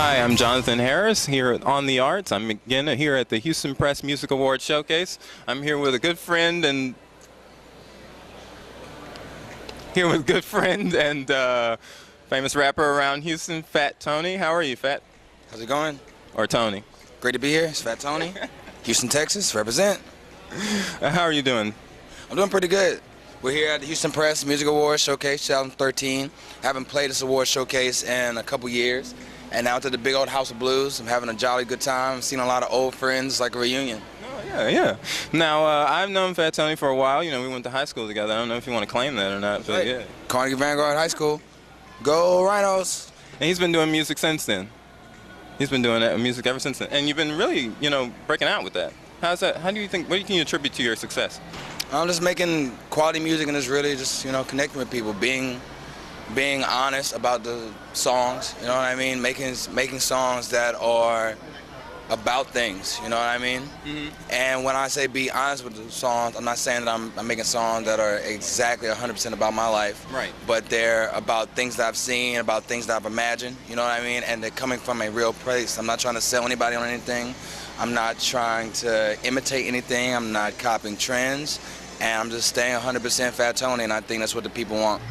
Hi, I'm Jonathan Harris here at On the Arts. I'm again here at the Houston Press Music Awards Showcase. I'm here with a good friend and famous rapper around Houston, Fat Tony. How are you, Fat? How's it going? Or Tony? Great to be here. It's Fat Tony. Houston, Texas. Represent. How are you doing? I'm doing pretty good. We're here at the Houston Press Music Awards Showcase 2013. Haven't played this award showcase in a couple years. And now to the big old House of Blues. I'm having a jolly good time. Seen a lot of old friends, like a reunion. Oh, yeah. Now, I've known Fat Tony for a while. You know, we went to high school together. I don't know if you want to claim that or not, but yeah. Carnegie Vanguard High School. Go Rhinos. And he's been doing music since then. He's been doing music ever since then. And you've been really, breaking out with that. How's that? How do you think, what can you attribute to your success? I'm just making quality music and just really just, connecting with people, being honest about the songs, you know what I mean? Making songs that are about things, you know what I mean? Mm-hmm. And when I say be honest with the songs, I'm not saying that I'm making songs that are exactly 100% about my life. Right. But they're about things that I've seen, about things that I've imagined, you know what I mean? And they're coming from a real place. I'm not trying to sell anybody on anything. I'm not trying to imitate anything. I'm not copying trends. And I'm just staying 100% Fat Tony, and I think that's what the people want.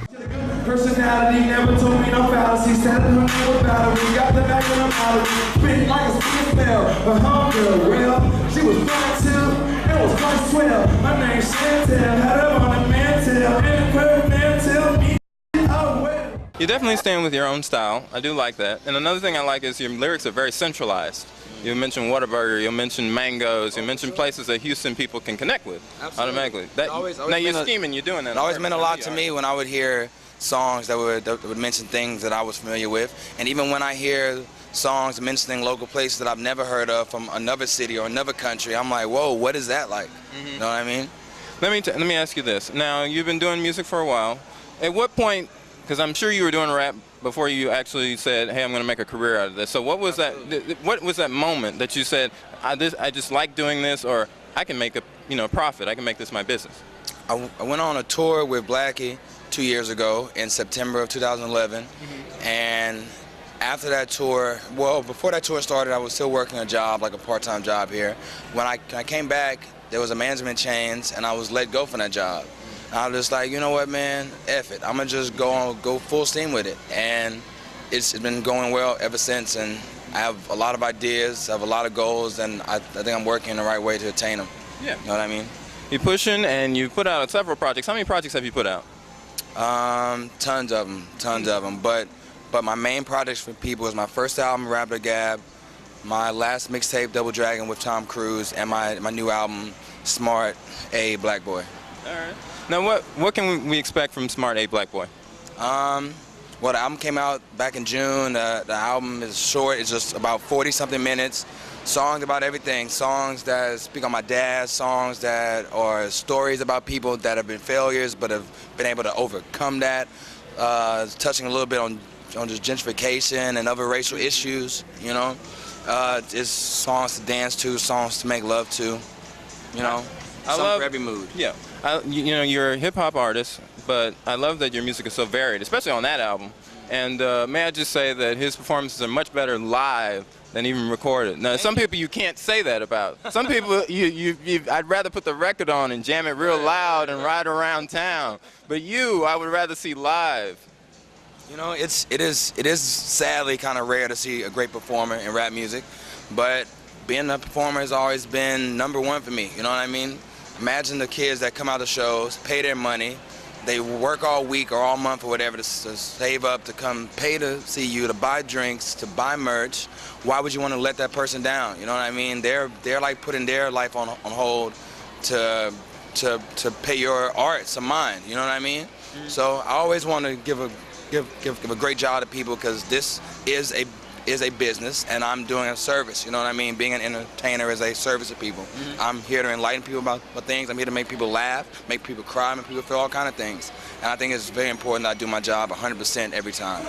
Personality never told me no fallacy. Said it when we were battling. Got the back of the model. Spit like a skin smell. But homegirl real. She was fun too. It was quite swell. My name's Chantel. Had her on a mantel. And the curve mantel. Me. Oh well. You definitely stand with your own style. I do like that. And another thing I like is your lyrics are very centralized. You mentioned Whataburger, you mentioned Mangoes, you mentioned places that Houston people can connect with. Absolutely. automatically. Now you're scheming, you're doing that. It always meant a lot to me when I would hear songs that would mention things that I was familiar with. And even when I hear songs mentioning local places that I've never heard of from another city or another country, I'm like, whoa, what is that like? Mm-hmm. You know what I mean? Let me ask you this. Now, you've been doing music for a while. At what point, because I'm sure you were doing rap before you actually said, hey, I'm going to make a career out of this. So what was that moment that you said, I just like doing this, or I can make a profit, I can make this my business? I went on a tour with Blackie 2 years ago in September of 2011. Mm-hmm. And after that tour, well, before that tour started, I was still working a job, like a part-time job here. When I came back, there was a management change, and I was let go from that job. I was just like, you know what, man, F it. I'm going to just go full steam with it. And it's been going well ever since. And I have a lot of ideas, I have a lot of goals, and I think I'm working the right way to attain them. Yeah. You know what I mean? You're pushing, and you put out several projects. How many projects have you put out? Tons of them. But my main projects for people is my first album, Rap the Gab, my last mixtape, Double Dragon with Tom Cruise, and my new album, Smart A Black Boy. All right. Now, what can we expect from Smart A Black Boy? Well, the album came out back in June. The album is short. It's just about 40-something minutes. Songs about everything. Songs that speak on my dad. Songs that are stories about people that have been failures but have been able to overcome that. Touching a little bit on just gentrification and other racial issues, you know. It's songs to dance to, songs to make love to, you know. For every mood. Yeah. You're a hip-hop artist, but I love that your music is so varied, especially on that album. And may I just say that his performances are much better live than even recorded. Now, some people you can't say that about. Some people, I'd rather put the record on and jam it real loud and ride around town. But I would rather see live. You know, it is sadly kind of rare to see a great performer in rap music, but being a performer has always been #1 for me. You know what I mean? Imagine the kids that come out of shows, pay their money, they work all week or all month or whatever to save up to come pay to see you, to buy drinks, to buy merch. Why would you want to let that person down? You know what I mean? They're like putting their life on hold to pay your art some mind. You know what I mean? Mm-hmm. So I always want to give a great job to people, because this is a business, and I'm doing a service, you know what I mean? Being an entertainer is a service to people. Mm-hmm. I'm here to enlighten people about things. I'm here to make people laugh, make people cry, make people feel all kind of things. And I think it's very important that I do my job 100% every time.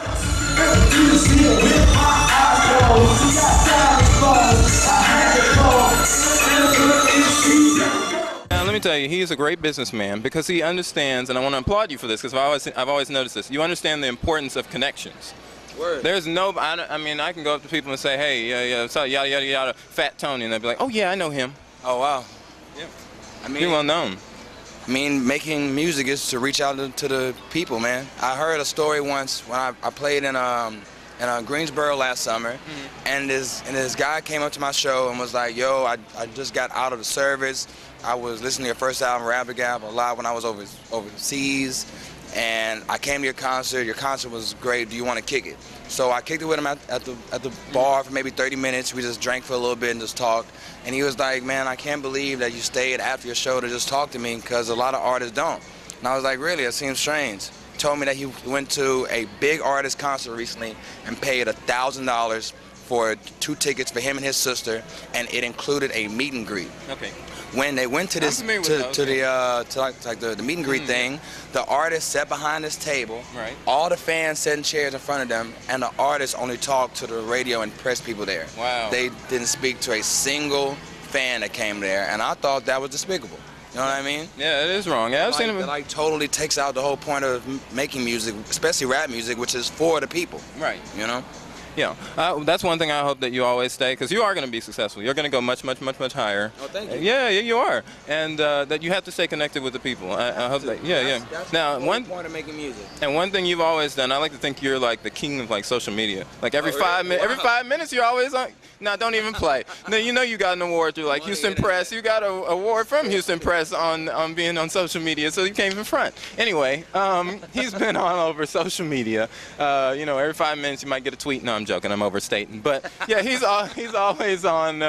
Now, let me tell you, he is a great businessman because he understands, and I want to applaud you for this because I've always noticed this. You understand the importance of connections. Word. There's no, I mean, I can go up to people and say, hey, yeah, so yada, yada, yada, Fat Tony, and they'll be like, oh, yeah, I know him. Oh, wow. Yeah. I mean, You're well known. I mean, making music is to reach out to the people, man. I heard a story once when I played in Greensboro last summer, and this guy came up to my show and was like, yo, I just got out of the service. I was listening to your first album, Rap Gap, a lot when I was overseas, and I came to your concert. Your concert was great. Do you want to kick it? So I kicked it with him at the bar for maybe 30 minutes. We just drank for a little bit and just talked. And he was like, man, I can't believe that you stayed after your show to just talk to me, because a lot of artists don't. And I was like, really? It seems strange. He told me that he went to a big artist concert recently and paid $1,000 for 2 tickets for him and his sister, and it included a meet and greet. Okay. When they went to this the meet and greet thing, the artist sat behind this table. Right. All the fans sat in chairs in front of them, and the artist only talked to the radio and press people there. Wow. They didn't speak to a single fan that came there, and I thought that was despicable. You know what I mean? Yeah, it is wrong. Yeah, I've seen It him. like totally takes out the whole point of making music, especially rap music, which is for the people. Right. You know? Yeah, that's one thing I hope that you always stay, because you are going to be successful. You're going to go much, much, much, much higher. Oh, thank you. Yeah, you are, and that you have to stay connected with the people. I hope that. Yeah. That's Now, the whole point of making music. And one thing you've always done, I like to think you're like the king of like social media. Like every Oh, really? every 5 minutes, you're always on. No, don't even play. No, you know you got an award through like Money Houston in it. Press. You got an award from Houston Press on being on social media, so you came in front. Anyway, he's been all over social media. You know, every 5 minutes you might get a tweet. No, I'm joking. I'm overstating. But yeah, he's always on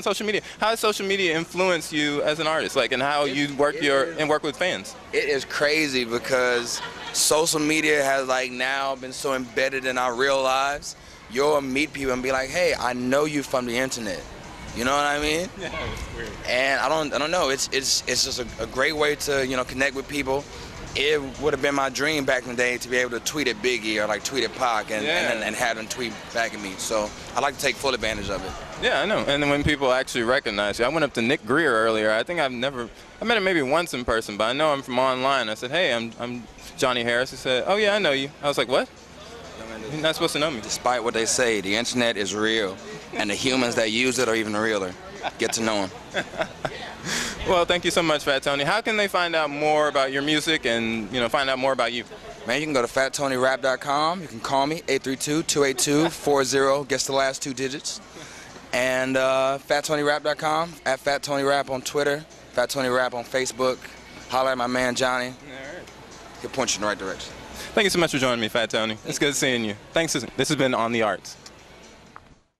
social media. How has social media influenced you as an artist? Like, and how you work work with fans? It is crazy because social media has like now been so embedded in our real lives. You'll meet people and be like, hey, I know you from the internet. You know what I mean? Yeah, it's weird. And I don't know. It's just a great way to, you know, connect with people. It would have been my dream back in the day to be able to tweet at Biggie or like tweet at Pac and have them tweet back at me. So I like to take full advantage of it. Yeah, I know. And then when people actually recognize you, I went up to Nick Greer earlier. I think I met him maybe once in person, but I know him from online. I said, hey, I'm Johnny Harris. He said, oh yeah, I know you. I was like, what? You're not supposed to know me. Despite what they say, the internet is real, and the humans that use it are even realer. Get to know them. Well, thank you so much, Fat Tony. How can they find out more about your music and, you know, find out more about you? Man, you can go to FatTonyRap.com. You can call me, 832-282-40, guess the last 2 digits. And FatTonyRap.com, at FatTonyRap on Twitter, Fat Tony Rap on Facebook. Holler at my man Johnny. All right. He'll point you in the right direction. Thank you so much for joining me, Fat Tony. It's good seeing you. Thanks. This has been On the Arts.